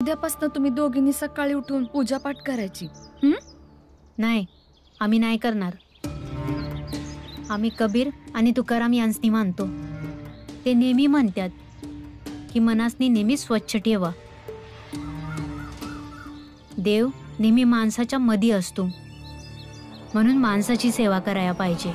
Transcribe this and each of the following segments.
उद्यापासून तुम्ही दोघींनी सकाळी उठून पूजापाठ करायची. नाही, आम्ही नाही करणार. आम्ही कबीर आणि तुकाराम यांसनी मानतो. ते नेहमी म्हणतात की मनासनी नेहमी स्वच्छ ठेवा. देव नेहमी माणसाच्या मध्ये असतो, म्हणून माणसाची सेवा करायला पाहिजे.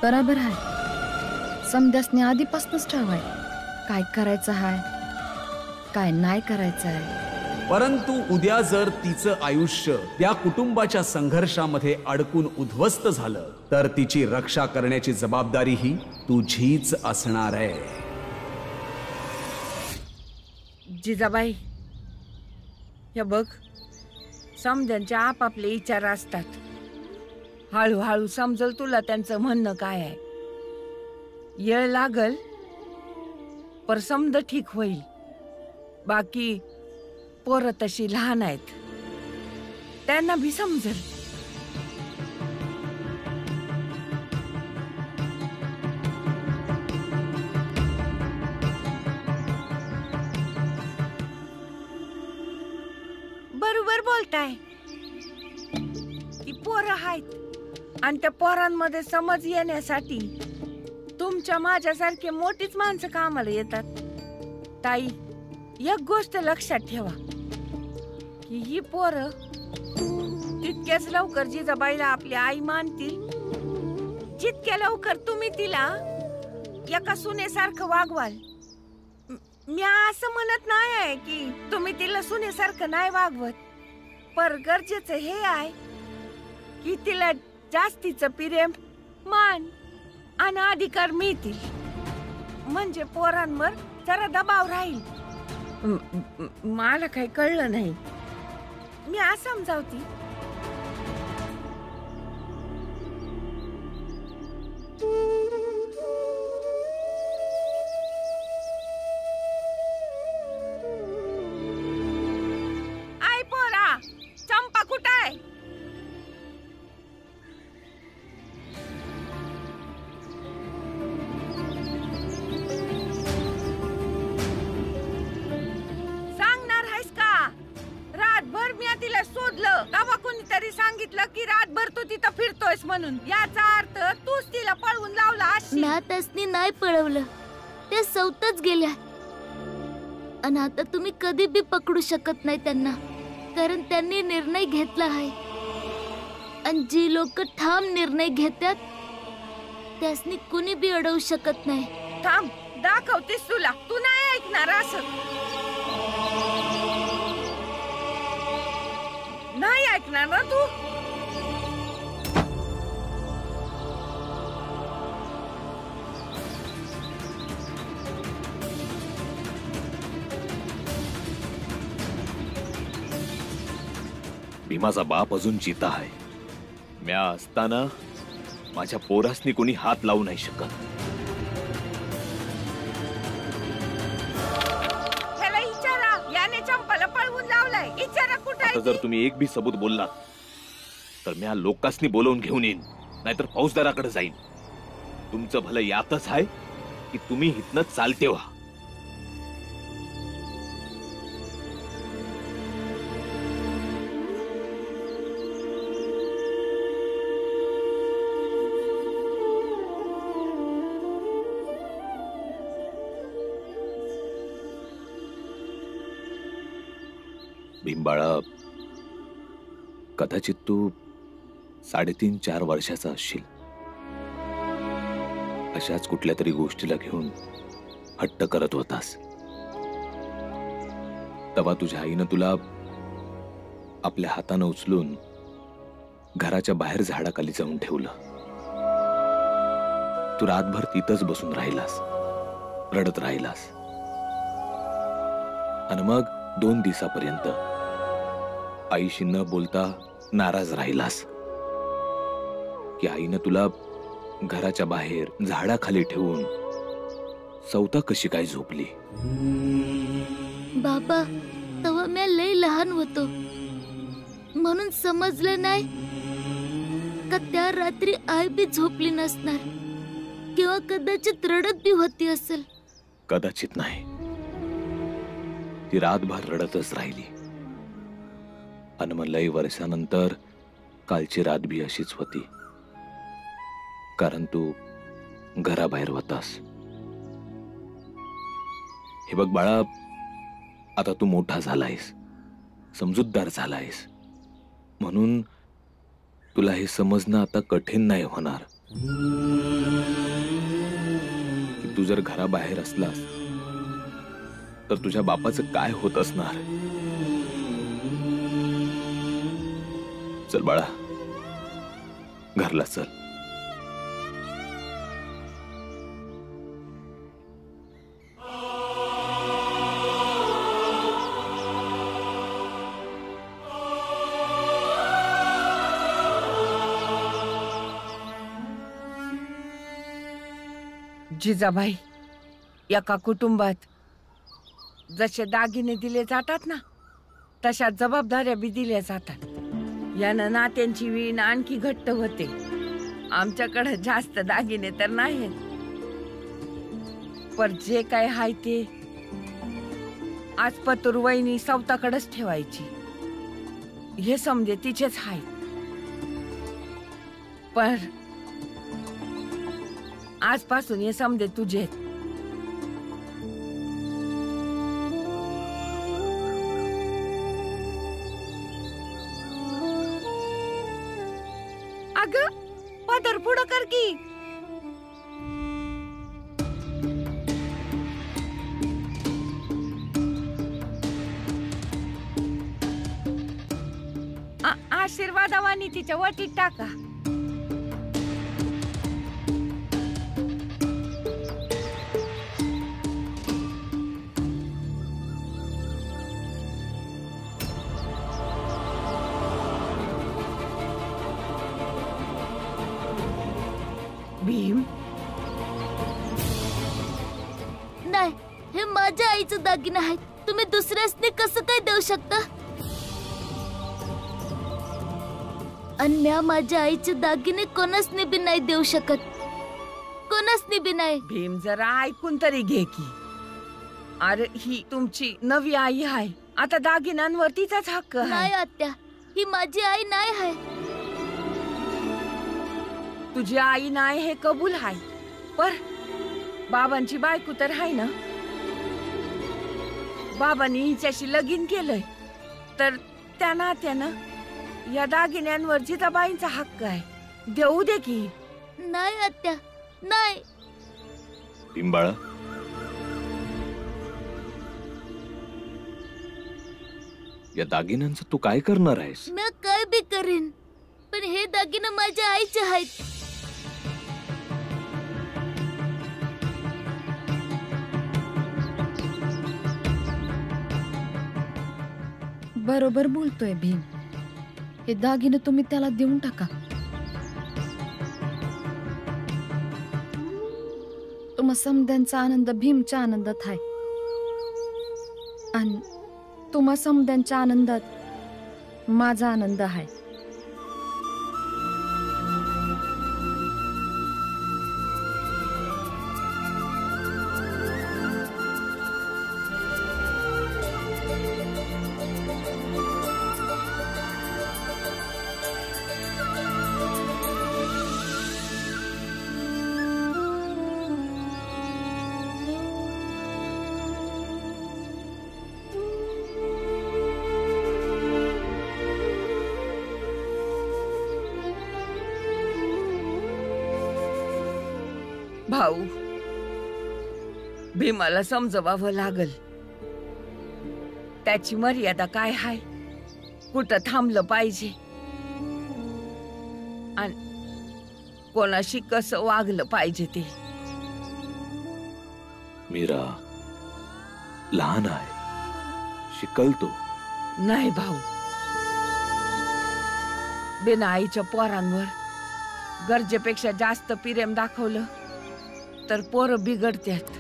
बरोबर आहे. समध्यासने आधीपासूनच ठरवाय काय करायचं आहे, काय नाही करायचं आहे. परंतु उद्या जर तिचं आयुष्य त्या कुटुंबाच्या संघर्षामध्ये अडकून उद्ध्वस्त झालं तर तिची रक्षा करण्याची जबाबदारी ही तुझीच असणार आहे. जिजाबाई, हे बघ, समध्यांचे आपापले विचार असतात. हळूहळू समजल तुला त्यांचं म्हणणं काय आहे. येळ लागल पर समज ठीक होईल. बाकी पोरं तशी लहान आहेत, त्यांना भी समजल. बरोबर बोलताय. ती पोरं आहेत आणि त्या पोरांमध्ये समज येण्यासाठी तुमच्या माझ्यासारखे मोठीच माणसं कामाला येतात. ताई, एक गोष्ट लक्षात ठेवा की ही पोरं तितक्याच लवकर जिजाबाईला आपली आई मानतील जितक्या लवकर तुम्ही तिला एका सुनेसारखं वागवाल. मी असं म्हणत नाही आहे की तुम्ही तिला सुनेसारखं नाही वागवत, पर गरजेचं हे आहे की तिला जास्तीचं प्रेम, मान आणि अधिकार मिळतील, म्हणजे पोरांवर जरा दबाव राहील. मला काही कळलं नाही. मी आज समजावती. आई पोरा, चंपा कुठं आहे? तिला शोधलं तेव्हा कोणीतरी सांगितलं की रातभर तू तिथं फिरतोयस म्हणून. याचा अर्थ तूच तिला पळवून लावला अशी. ना त्यासनी नाही पळवलं, ते सवतच गेल्या. आणि आता तुम्ही कधी बी पकडू शकत नाही त्यांना, कारण त्यांनी निर्णय घेतला आहे. आणि जी लोक ठाम निर्णय घेतात त्यासनी कुणी बी अडवू शकत नाही. थांब, दाखवतेस तुला. तू नाही ऐकणार असं. नाही ऐकणार ना तू? भीमाचा बाप अजून जिता आहे. म्या असताना माझ्या पोरासनी कोणी हात लावू नाही शकत. ह्याला विचारा, याने चंपाला पळवून लावलाय. विचारा कुठे. आता जर तुम्ही एक बी सबूत बोललात तर म्या लोकांसनी बोलवून घेऊन येईन, नाहीतर फौजदाराकडे जाईन. तुमचं भलं यातच आहे की तुम्ही इथनं चालते व्हा. भीमबाळा, कदाचित तू 3.5-4 वर्षाचा असशील. अशाच कुठल्या तरी गोष्टीला घेऊन हट्ट करत होतास. तेव्हा तुझ्या आईनं तुला आपल्या हातानं उचलून घराच्या बाहेर झाडाखाली जाऊन ठेवलं. तू रातभर तिथंच बसून राहिलास, रडत राहिलास. आणि मग 2 दिवसापर्यंत आईशी न बोलता नाराज राहिलास की आईनं तुला घराच्या बाहेर झाडाखाली ठेवून सवता कशी काय झोपली. बाबा, तेव्हा मी लय लहान होतो म्हणून समजलं नाही. का त्या रात्री आई बी झोपली नसणार किंवा कदाचित रडत बी होती असेल. कदाचित नाही, ती रातभर रडतच राहिली. आणि मग लई वर्षानंतर कालची रात बी अशीच होती, कारण तू घराबाहेर होतास. हे बघ बाळा, आता तू मोठा झालायस, समजूतदार झालायस, म्हणून तुला हे समजणं आता कठीण नाही होणार की तू जर घराबाहेर असलास तर तुझ्या बापाचं काय होत असणार. चल बाळा, घरला चल. जिजाबाई, एका कुटुंबात जसे दागिने दिले जातात ना, तशा जबाबदाऱ्या बी दिल्या जातात. यानं नात्यांची वीण आणखी घट्ट होते. आमच्याकडे जास्त दागिने तर नाहीत, पण जे काय हाय ते आज पतूर वहिनी सवताकडेच ठेवायची. हे समजे तिचेच हाय, पण आजपासून हे समजे तुझे. अगं, पदर पुढं कर की. आशीर्वादावानी तिच्या वटीत टाका. भीम, नाही, हे माझ्या आईचं दागिने आहेत. तुम्ही दुसऱ्यासनी कसं काय देऊ शकता? आणि म्या माझ्या आईचे दागिने कोणासनी बी नाही देऊ शकत, कोणासनी बी नाही. भीम, जरा ऐकून तरी घे की. अरे, ही तुमची नवी आई आहे, आता दागिन्यांवर तिचाच हक्क आहे. नाही आत्या, ही माझी आई नाही आहे. तुझी आई नाही हे कबूल आहे, पर बाबांची बायको तर आहे ना. बाबांनी हिच्याशी लगीन केलंय, तर त्या नात्यानं या दागिन्यांवर जिजाबाईंचा हक्क आहे. देऊ दे की. नाही आत्या, नाही. पिंबाळा, या दागिन्यांचं तू काय करणार आहेस? मी काय बी करीन, पण हे दागिने माझ्या आईचे आहेत. बरोबर बोलतोय भीम. हे दागिने तुम्ही त्याला देऊन टाका. तुम्हा समद्यांचा आनंद भीमच्या आनंदात आहे, आणि तुम्हा समद्यांच्या आनंदात माझा आनंद आहे. भाऊ, भीमाला समजवावं लागल. त्याची मर्यादा काय हाय, कुठं थांबलं पाहिजे, आणि कोणाशी कसं वागलं पाहिजे ते. मीरा लहान आहे, शिकल तो. नाही भाऊ, बिना आईच्या पोरांवर गरजेपेक्षा जास्त प्रेम दाखवलं तर पोरं बिघडत्यात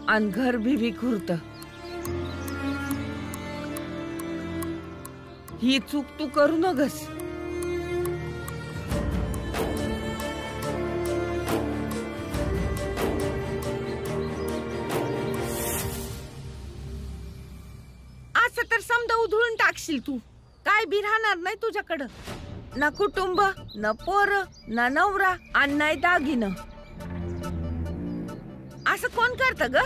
आणि घर बी विखुरत. ही चूक तू करू नगस. समजा उधळून टाकशील तू. काय बी राहणार नाही तुझ्याकडं. ना कुटुंब, ना पोर, ना नवरा आणि नाही दागिनं. असं कोण करतं ग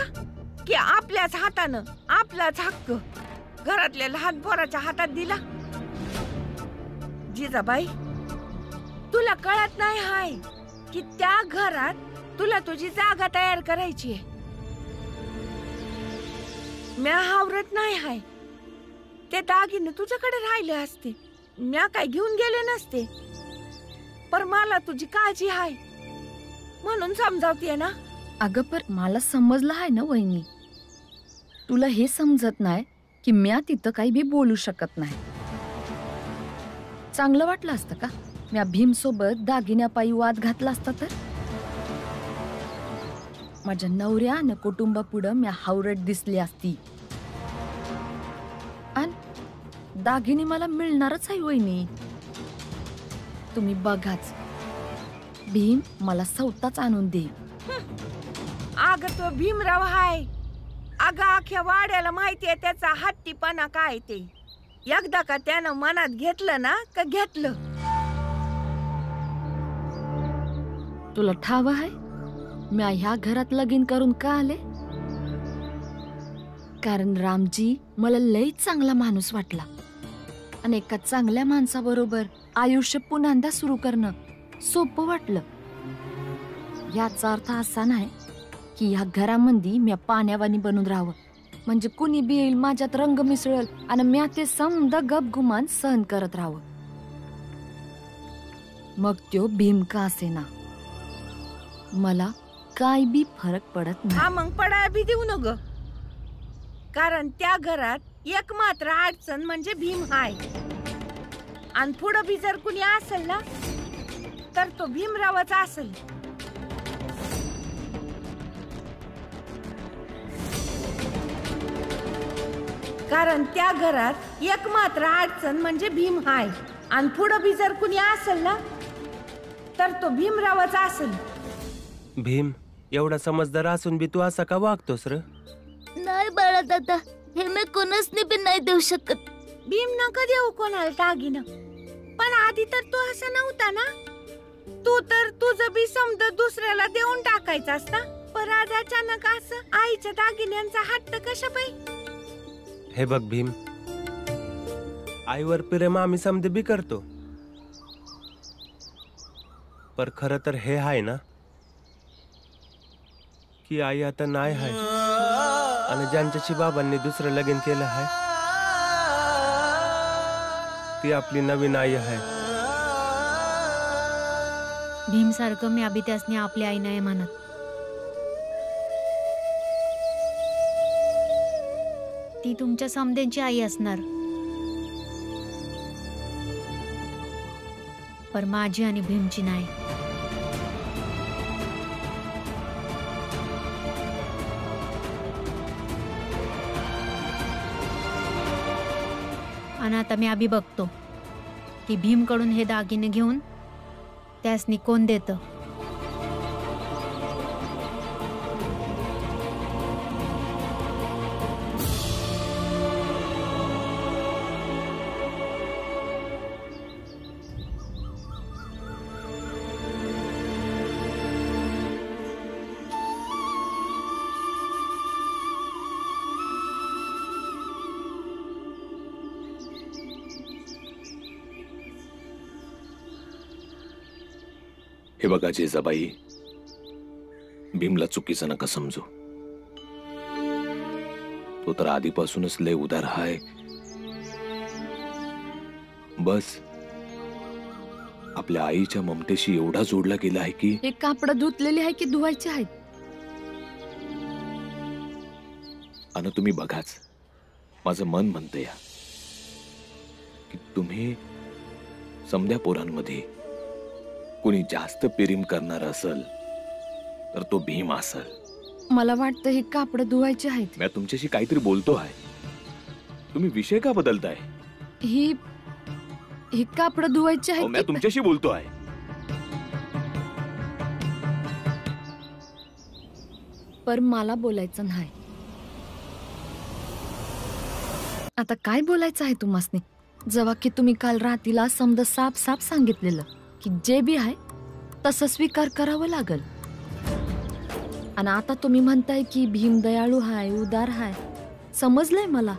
की आपल्याच हातानं आपलाच हक्क घरातल्या लहान पोराच्या हातात दिला? जिजाबाई, तुला कळत नाही हाय की त्या घरात तुला तुझी जागा तयार करायची आहे. म्या हावरत नाही हाय. ते दागिने तुझ्याकडे राहिले असते, म्या काय घेऊन गेले नसते. पर मला तुझी काळजी आहे म्हणून समजावतीये ना. अगं पर मला समजलं आहे ना वहिनी. तुला हे समजत नाही की म्या तिथं काही बी बोलू शकत नाही. चांगलं वाटलं असतं का म्या भीम सोबत दागिन्यापायी वाद घातला असता तर? माझ्या नवऱ्या आणि कुटुंबापुढं म्या हावरट दिसली असती. आणि दागिने मला मिळणारच आहे वहिनी. तुम्ही बघाच, भीम मला स्वतःच आणून दे. अगं तो भीमराव हाय. अगं अख्ख्या वाड्याला माहितीये त्याचा हट्टीपणा काय ते. एकदा का त्यानं मनात घेतलं ना का घेतलं. तुला ठाव आहे म्या ह्या घरात लगीन करून का आले? कारण रामजी मला लई चांगला माणूस वाटला आणि एका चांगल्या माणसाबरोबर आयुष्य पुन्हा सुरू करणं सोपं वाटलं. याचा अर्थ असा नाही की ह्या घरामध्ये म्या पाण्यावानी बनून राहावं, म्हणजे कुणी बी येईल माझ्यात रंग मिसळल आणि म्या ते समजा गपगुमान सहन करत राहावं. मग त्यो भीम का असेना, मला काय बी फरक पडत नाही. हा मग पडाय बी देऊ न ग. कारण त्या घरात एक मात्र अडचण म्हणजे भीम हाय. आणि पुढं बी जर कुणी असेल ना तर तो भीमरावच असेल. कारण त्या घरात एक मात्र अडचण म्हणजे भीम हाय. आणि पुढं बी जर कुणी असेल ना तर तो भीमरावच असेल. भीम, एवढा समजदार असून बी तू असा का वागतोस र? नाही बाळा दादा, हे मी कोणासनी बी नाही देऊ शकत. भीम नका देऊ कोणाला दागिनं. पण आधी तर तू असा नव्हता ना. तू तर तुझं बी समज दुसऱ्याला देऊन टाकायचा असता. पण आज अचानक असं आईच्या दागिन्यांचा हट्ट कशा पाहिजे? हे बघ भीम, आईवर प्रेम आम्ही समजे बी करतो, पर खरं तर हे आहे ना की आई आता नाही आहे आणि ज्यांच्याशी बाबांनी दुसरं लगीन केलं आहे ती आपली नवीन आई आहे. भीम सारखं मी अभि त्यासनी आपली आई नाही म्हणत. ती तुमच्या समद्यांची आई असणार, पर माझी आणि भीमची नाही. आणि आता मी अभि बघतो की भीमकडून हे दागिने घेऊन त्यासनी कोण देतं. हे बघा जेजाबाई, भीमला चुकीचं नका समजू. तो तर आधीपासूनच लय उदार हाय. बस आपल्या आईच्या ममतेशी एवढा जोडला गेला आहे की हे कापड धुतलेली आहे की धुवायचे आहेत? आणि तुम्ही बघाच, माझं मन म्हणतं या की तुम्ही समध्या पोरांमध्ये कोणी जास्त प्रेम करणार असेल तर तो भीम असेल. मला वाटतं हे कापड धुवायचे आहेत. मी तुमच्याशी काहीतरी बोलतो आहे, तुम्ही विषय का बदलताय? ही कापड धुवायचे आहेत. मी तुमच्याशी बोलतो आहे. पर मला बोलायचं नाही. आता काय बोलायचं आहे तुम्हासनी? जेव्हा की तुम्ही काल रात्रीला समद साफ साफ सांगितलेलं की जे बी आहे तसं स्वीकार करावं लागल. आणि आता तुम्ही म्हणताय की भीम दयाळू हाय, उदार हाय. समजलंय मला.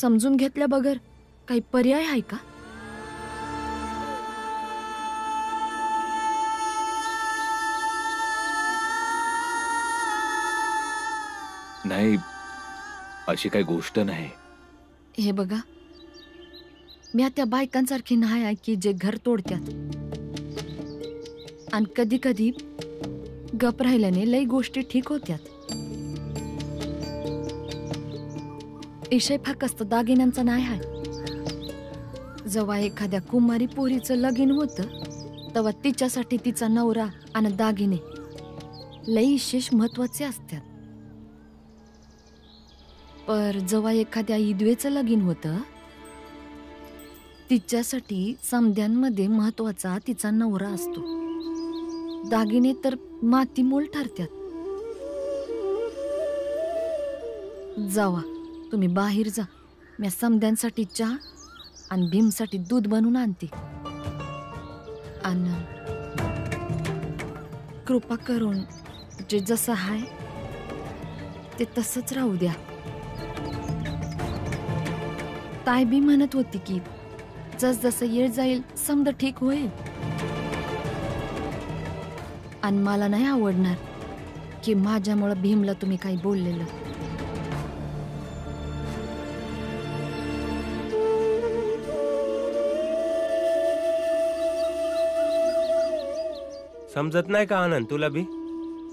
समजून घेतल्या बगर काही पर्याय आहे का? नाही, अशी काही गोष्ट नाही. हे बघा, मी त्या बायकांसारखी नाही आहे की जे घर तोडत्यात. आणि कधी कधी गप राहिल्याने लई गोष्टी ठीक होत्यात. विषय फक्त दागिन्यांचा नाही आहे. जेव्हा एखाद्या कुमारी पोरीचं लगीन होतं तेव्हा तिच्यासाठी तिचा नवरा आणि दागिने लई विशेष महत्वाचे असतात. पर जेव्हा एखाद्या इदवेचं लगीन होतं तिच्यासाठी समध्यांमध्ये महत्वाचा तिचा नवरा असतो. दागिने तर मातीमोल ठरतात. जावा तुम्ही बाहेर जा. मी समध्यांसाठी चहा आणि भीमसाठी दूध बनवून आणते. आणि कृपा करून जे जसं आहे ते तसंच राहू द्या. ताई बी म्हणत होती की जस जसं येळ जाईल समद ठीक होईल. आणि मला नाही आवडणार की माझ्यामुळे भीमला तुम्ही काही बोललेलं. समजत नाही का आनंद तुला बी?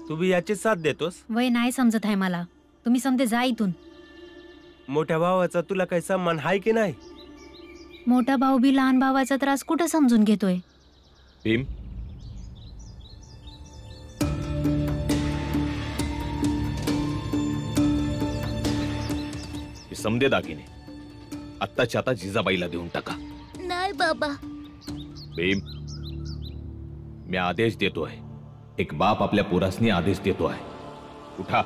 तू बी याची साथ देतोस? वय नाही समजत आहे मला. तुम्ही समजे जा इथून. मोठ्या भावाचा तुला काही सन्मान आहे की नाही? मोठा भाऊ बी लहान भावाचा त्रास कुठं समजून घेतोय? भीम, हे समदे दागिने आत्ताच्या आता जिजाबाईला देऊन टाका. नाही बाबा. भीम, मी आदेश देतोय. एक बाप आपल्या पोरासनी आदेश देतोय. उठा.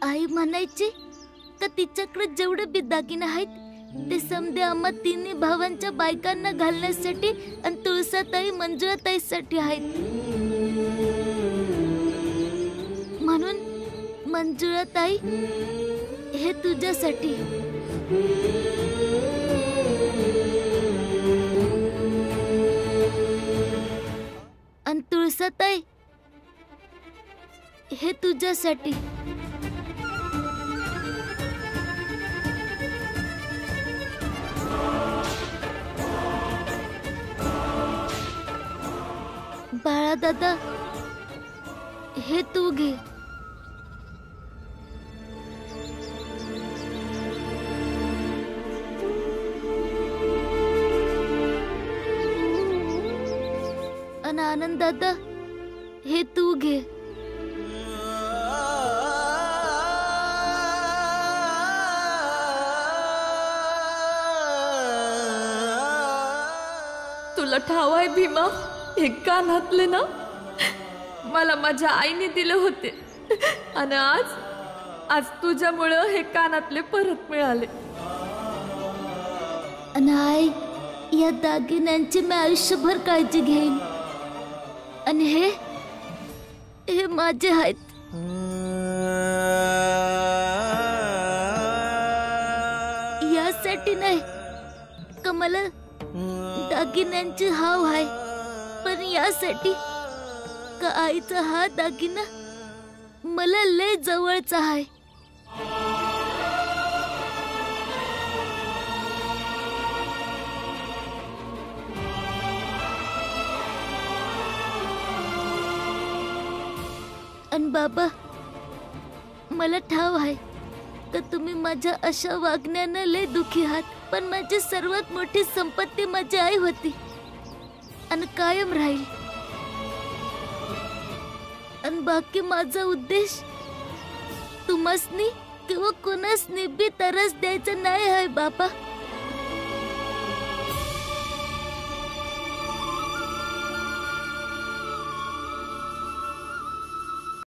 आई म्हणायची का तिच्याकडे जेवढे बी दागिने आहेत ते समदे आम्हा तिन्ही भावांच्या बायकांना घालण्यासाठी आणि तुळसाताई मंजुळाताईसाठी आहेत. म्हणून मंजुळाताई हे तुझ्यासाठी. आणि तुळसाताई हे तुझ्यासाठी. बाळा दादा हे तू घे. आणि आनंद दादा हे तू घे. तुला ठाव आहे भीमा, हे कानातले ना मला माझ्या आईने दिले होते. आणि आज तुझ्यामुळं हे कानातले परत मिळाले. आणि आई, या दागिन्यांची मी आयुष्यभर काळजी घेईन. आणि हे माझे आहेत. यासाठी नाही का मला दागिन्यांची हाव आहे, पण यासाठी का आईचा हा दागिना मला लय जवळचा आहे. आणि बाबा, मला ठाव आहे तर तुम्ही माझ्या अशा वागण्यानं लय दुखी आहात, पण माझी सर्वात मोठी संपत्ती माझी आई होती आणि कायम राहील. आणि बाकी माझा उद्देश तुम्हासनी किंवा कोणासनी बी तरस द्यायचा नाही आहे बाबा.